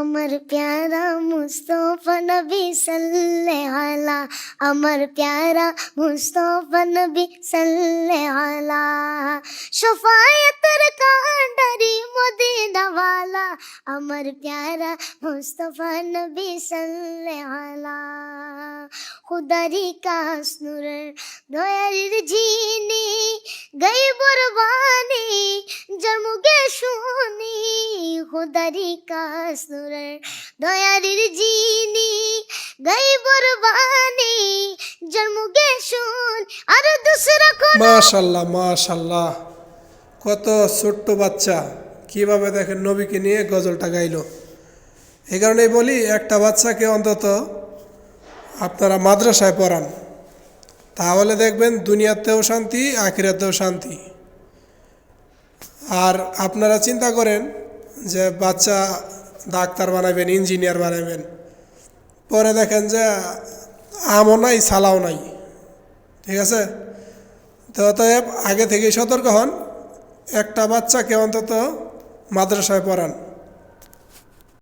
আমার প্যারা মুস্তফা নবী সাল্লাল্লাহু আলা, আমার প্যারা মুস্তফা নবী সাল্লাল্লাহু আলা, শফায়াতের কান্ডারি মদিনা ওয়ালা, আমার প্যারা মুস্তফা নবী সাল্লাল্লাহু আলা। খুদারি কাস নূরের দয়ার জিনি গায়বর বাণী জন্মগে শুনি, খুদারি কাস নূরের দয়ার জিনি গায়বর বাণী জন্মগে শুন। আর দুসরা কোন মাশাল্লাহ মাশাল্লাহ, কত ছোট্ট বাচ্চা কিভাবে দেখেন নবীকে নিয়ে গজলটা গাইলো। এই কারণেই বলি একটা বাচ্চাকে অন্তত আপনারা মাদ্রাসায় পড়ান, তাহলে দেখবেন দুনিয়াতেও শান্তি আখিরাতেও শান্তি। আর আপনারা চিন্তা করেন যে বাচ্চা ডাক্তার বানাবেন, ইঞ্জিনিয়ার বানাবেন, পরে দেখেন যে আমও নাই ছালাও নাই, ঠিক আছে? তো অতএব আগে থেকেই সতর্ক হন, একটা বাচ্চাকে অন্তত মাদ্রাসায় পড়ান।